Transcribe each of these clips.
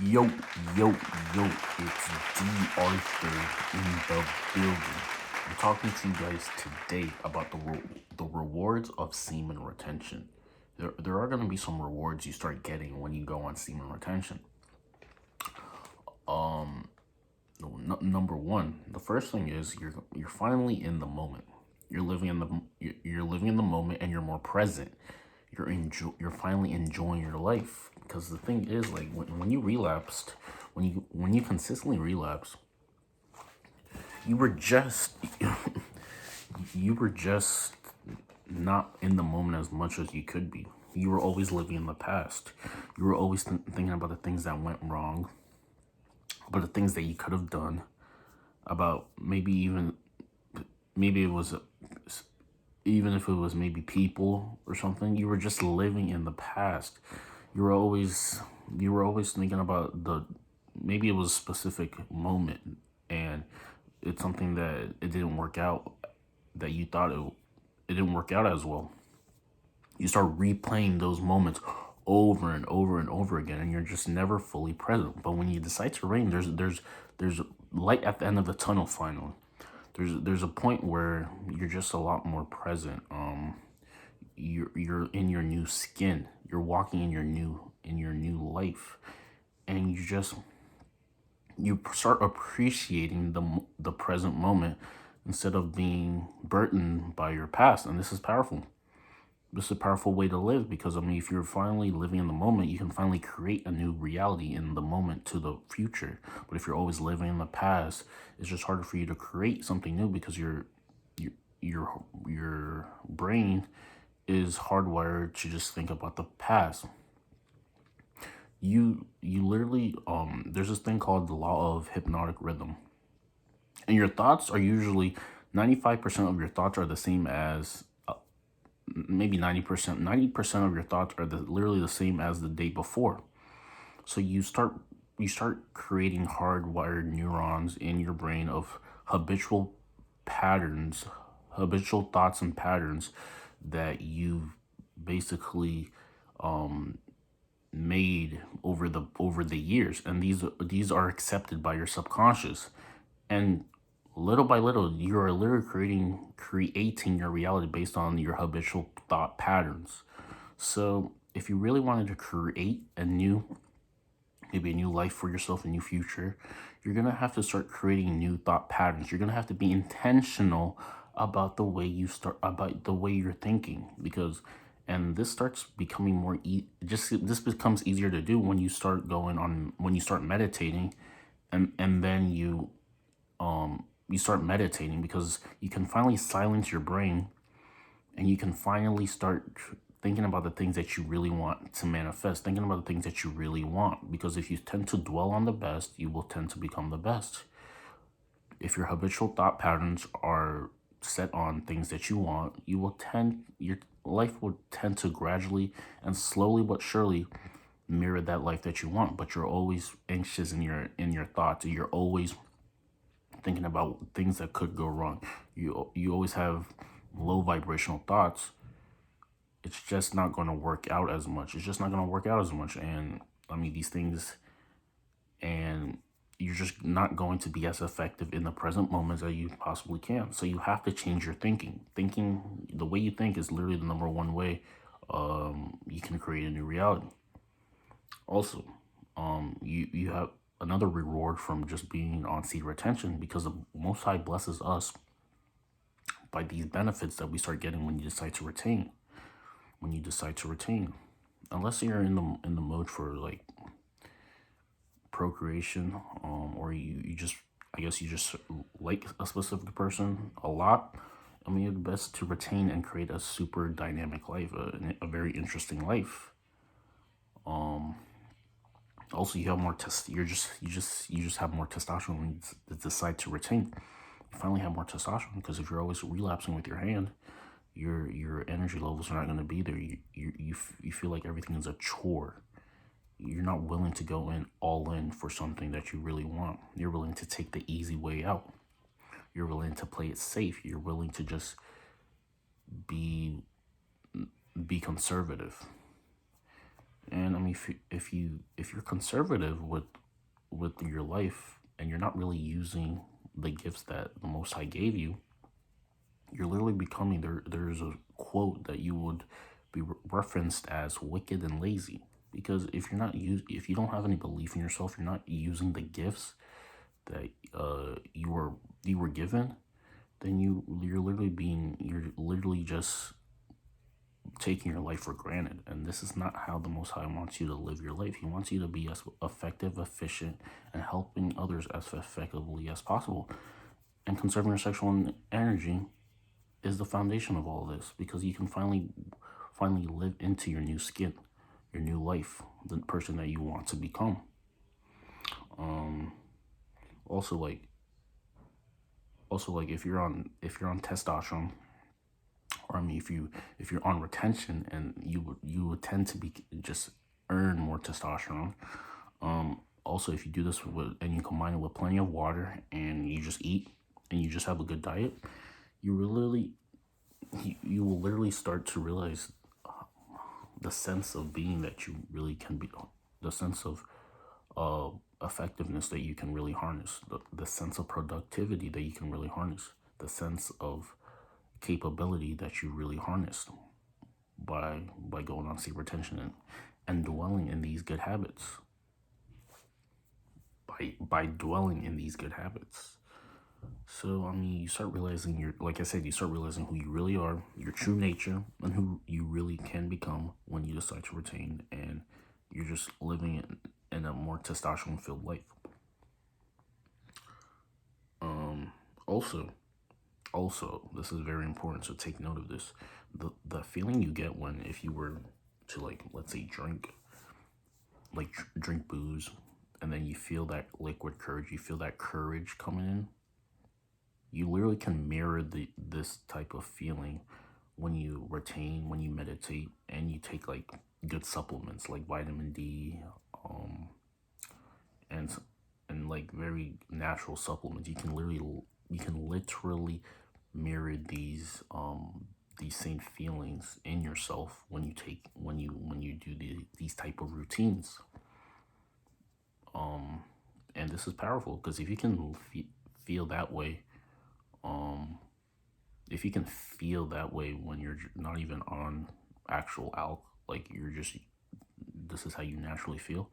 Yo, yo, yo, it's D.Arthur in the building. I'm talking to you guys today about the rewards of semen retention. There are going to be some rewards you start getting when you go on semen retention. Number one, the first thing is you're finally in the moment. You're living in the moment, and you're more present. You're finally enjoying your life, because the thing is, like, when you relapsed, when you consistently relapse, you were just you were just not in the moment as much as you could be. You were always living in the past. You were always thinking about the things that went wrong, about the things that you could have done, about maybe it was even if it was maybe people or something. You were just living in the past. You were always thinking about the maybe it was a specific moment, and it's something that it didn't work out, that you thought it didn't work out as well. You start replaying those moments over and over and over again, and you're just never fully present. But when you decide to reign, there's light at the end of the tunnel finally. There's a point where you're just a lot more present. You're in your new skin. You're walking in your new life, and you start appreciating the present moment instead of being burdened by your past. And this is powerful. This is a powerful way to live, because I mean, if you're finally living in the moment, you can finally create a new reality in the moment to the future. But if you're always living in the past, it's just harder for you to create something new, because your your brain is hardwired to just think about the past. You literally there's this thing called the law of hypnotic rhythm. And your thoughts are usually 95% of your thoughts are the same as maybe 90% of your thoughts are literally the same as the day before. So you start creating hardwired neurons in your brain of habitual patterns, habitual thoughts and patterns that you've basically made over the years, and these are accepted by your subconscious. And little by little, you are literally creating your reality based on your habitual thought patterns. So if you really wanted to create maybe a new life for yourself, a new future, you're gonna have to start creating new thought patterns. You're gonna have to be intentional about about the way you're thinking, because and this starts becoming this becomes easier to do when you start meditating, and then you start meditating, because you can finally silence your brain, and you can finally start thinking about the things that you really want to manifest, thinking about the things that you really want. Because if you tend to dwell on the best, you will tend to become the best. If your habitual thought patterns are set on things that you want, your life will tend to gradually and slowly but surely mirror that life that you want. But you're always anxious in your thoughts. You're always thinking about things that could go wrong. You always have low vibrational thoughts. It's just not going to work out as much. It's just not going to work out as much. And I mean, these things, and you're just not going to be as effective in the present moments that you possibly can. So you have to change your thinking. The way you think is literally the number one way you can create a new reality. Also, you have another reward from just being on seed retention, because the Most High blesses us by these benefits that we start getting when you decide to retain. When you decide to retain, unless you're in the mode for like procreation, or you just, I guess you just like a specific person a lot. I mean, it's best to retain and create a super dynamic life, a very interesting life. Also, you have more test. You just have more testosterone when you decide to retain. You finally have more testosterone, because if you're always relapsing with your hand, your energy levels are not going to be there. You feel like everything is a chore. You're not willing to go in all in for something that you really want. You're willing to take the easy way out. You're willing to play it safe. You're willing to just be conservative. And I mean, if you're conservative with your life and you're not really using the gifts that the Most High gave you, you're literally becoming there's a quote that you would be referenced as wicked and lazy, because if you don't have any belief in yourself, you're not using the gifts that you were given, then you're literally just taking your life for granted. And this is not how the Most High wants you to live your life. He wants you to be as effective, efficient, and helping others as effectively as possible. And conserving your sexual energy is the foundation of all of this, because you can finally live into your new skin, your new life, the person that you want to become. Also, like if you're on testosterone, or I mean, if you're on retention, and you would tend to be just earn more testosterone. Also, if you do this and you combine it with plenty of water, and you just eat and you just have a good diet, you will literally start to realize the sense of being that you really can be, the sense of effectiveness that you can really harness, the sense of productivity that you can really harness, the sense of capability that you really harness by going on sleep retention, and dwelling in these good habits. By dwelling in these good habits. So I mean, you start realizing like I said, you start realizing who you really are, your true nature, and who you really can become when you decide to retain, and you're just living in a more testosterone filled life. Also, this is very important, so take note of this. The feeling you get when, if you were to, like, let's say drink booze, and then you feel that liquid courage, you feel that courage coming in, you literally can mirror this type of feeling when you retain, when you meditate, and you take like good supplements like vitamin D, and like very natural supplements. You can literally mirror these same feelings in yourself when you do these type of routines. And this is powerful, because if you can feel that way, if you can feel that way when you're not even on actual alk, like this is how you naturally feel,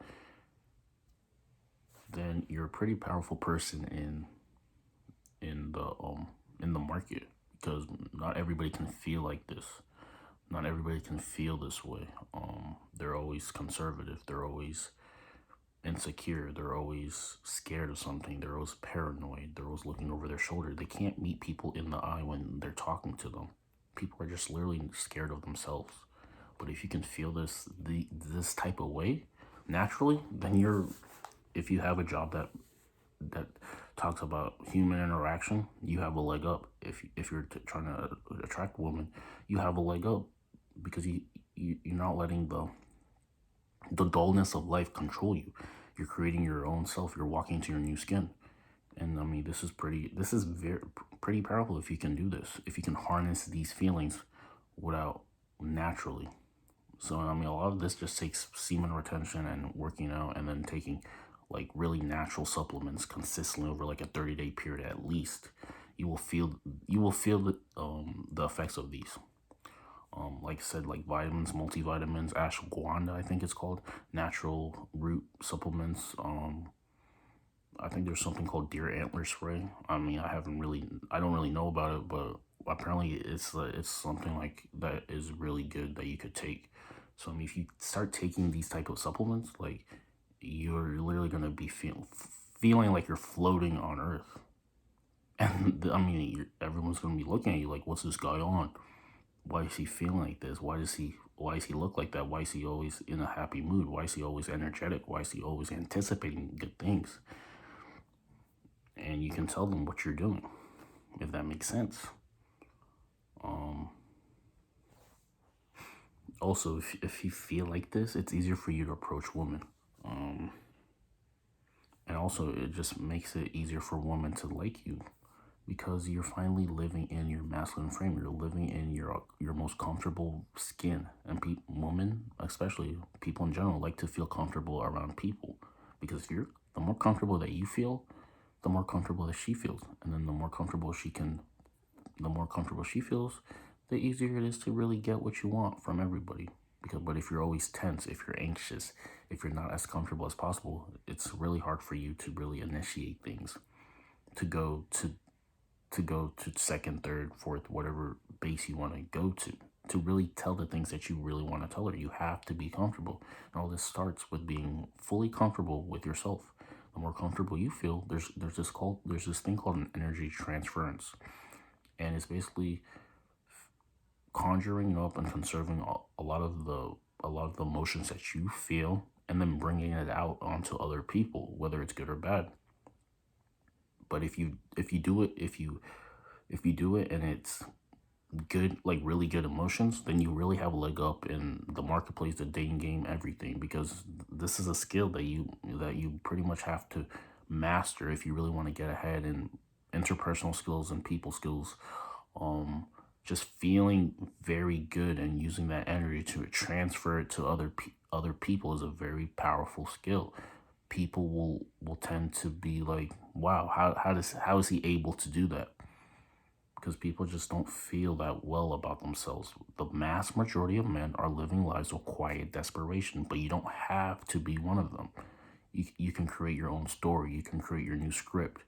then you're a pretty powerful person in the market, because not everybody can feel like this. Not everybody can feel this way. They're always conservative. They're always insecure. They're always scared of something. They're always paranoid. They're always looking over their shoulder. They can't meet people in the eye when they're talking to them. People are just literally scared of themselves. But if you can feel this type of way naturally, then if you have a job that talks about human interaction, you have a leg up. If you're trying to attract women, you have a leg up, because you're not letting the dullness of life control you. You're creating your own self. You're walking into your new skin. And I mean, this is pretty powerful if you can do this. If you can harness these feelings without naturally. So I mean, a lot of this just takes semen retention and working out, and then taking like really natural supplements consistently over like a 30-day period at least. You will feel the effects of these. Like I said, like vitamins, multivitamins, ashwagandha, I think it's called, natural root supplements. I think there's something called deer antler spray. I mean, I don't really know about it, but apparently it's something like that is really good that you could take. So I mean, if you start taking these type of supplements, like, you're literally gonna be feeling like you're floating on Earth. And I mean, everyone's gonna be looking at you like, what's this guy on? Why is he feeling like this? Why does he look like that? Why is he always in a happy mood? Why is he always energetic? Why is he always anticipating good things? And you can tell them what you're doing, if that makes sense. Also, if you feel like this, it's easier for you to approach women. And also, it just makes it easier for women to like you, because you're finally living in your masculine frame. You're living in your most comfortable skin. And women, especially people in general, like to feel comfortable around people, because if you're the more comfortable that you feel, the more comfortable that she feels, and then the more comfortable she feels, the easier it is to really get what you want from everybody. But if you're always tense, if you're anxious, if you're not as comfortable as possible, it's really hard for you to really initiate things, to go to second, third, fourth, whatever base you want to go to really tell the things that you really want to tell her. You have to be comfortable. And all this starts with being fully comfortable with yourself. The more comfortable you feel, there's this thing called an energy transference. And it's basically conjuring up and conserving a lot of the emotions that you feel, and then bringing it out onto other people, whether it's good or bad. But if you do it and it's good, like really good emotions, then you really have a leg up in the marketplace, the dating game, everything, because this is a skill that you pretty much have to master if you really want to get ahead in interpersonal skills and people skills. um just feeling very good and using that energy to transfer it to other people is a very powerful skill. People will tend to be like, wow, how is he able to do that? Because people just don't feel that well about themselves. The mass majority of men are living lives of quiet desperation, but you don't have to be one of them. You can create your own story. You can create your new script.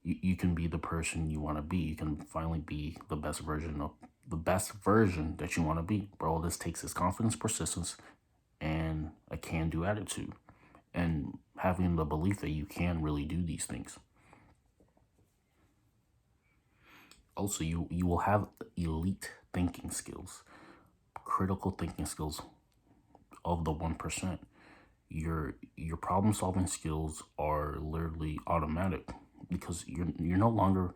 You can be the person you want to be. You can finally be the best version that you want to be. But all this takes is confidence, persistence, and a can-do attitude, and having the belief that you can really do these things. Also, you will have elite thinking skills, critical thinking skills of the 1%. Your problem solving skills are literally automatic, because you're no longer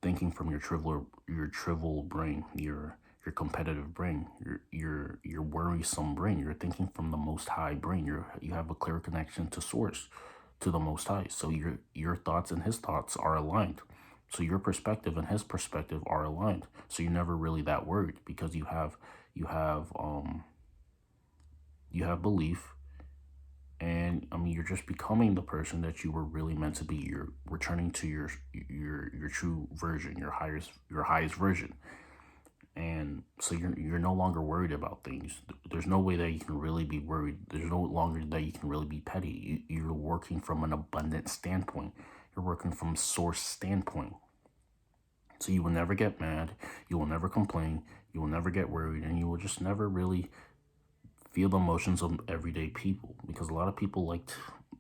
thinking from your trivial brain, your competitive brain, your worrisome brain. You're thinking from the most high brain. You have a clear connection to source, to the most high. So your thoughts and his thoughts are aligned. So your perspective and his perspective are aligned. So you're never really that worried, because you have you have belief. And I mean, you're just becoming the person that you were really meant to be. You're returning to your true version, your highest version. And so you're no longer worried about things. There's no way that you can really be worried. There's no longer that you can really be petty. You're working from an abundant standpoint. You're working from source standpoint. So you will never get mad. You will never complain. You will never get worried, and you will just never really feel the emotions of everyday people, because a lot of people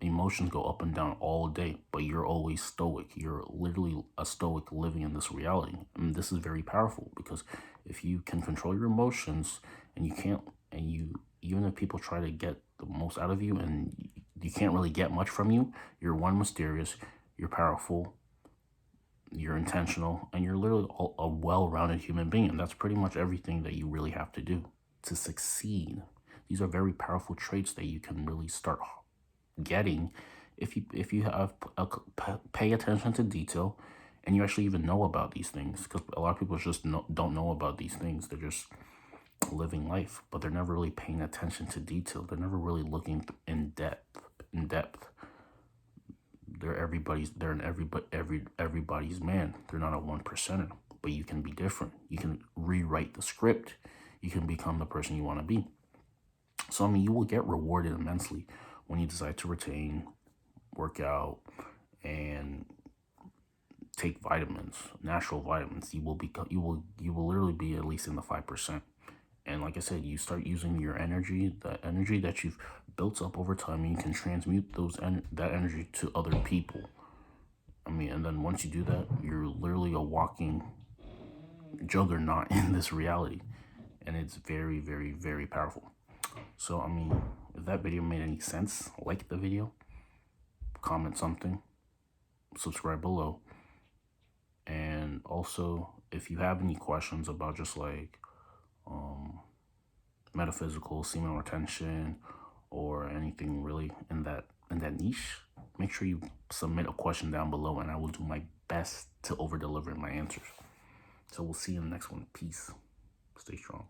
emotions go up and down all day, but you're always stoic. You're literally a stoic living in this reality. And this is very powerful, because if you can control your emotions, and you can't, and you, even if people try to get the most out of you and you can't really get much from you, you're one, mysterious, you're powerful, you're intentional, and you're literally a well-rounded human being. And that's pretty much everything that you really have to do to succeed. These are very powerful traits that you can really start getting if you have pay attention to detail, and you actually even know about these things. Because a lot of people just don't know about these things. They're just living life, but they're never really paying attention to detail. They're never really looking in depth. They're in everybody's man. They're not a 1%er. But you can be different. You can rewrite the script. You can become the person you want to be. So I mean, you will get rewarded immensely when you decide to retain, work out, and take vitamins, natural vitamins. You will literally be at least in the 5%. And like I said, you start using your energy, the energy that you've built up over time, and you can transmute that energy to other people. I mean, and then once you do that, you're literally a walking juggernaut in this reality. And it's very, very, very powerful. So, I mean, if that video made any sense, like the video, comment something, subscribe below. And also, if you have any questions about just like metaphysical, semen retention, or anything really in that niche, make sure you submit a question down below, and I will do my best to over deliver in my answers. So we'll see you in the next one. Peace. Stay strong.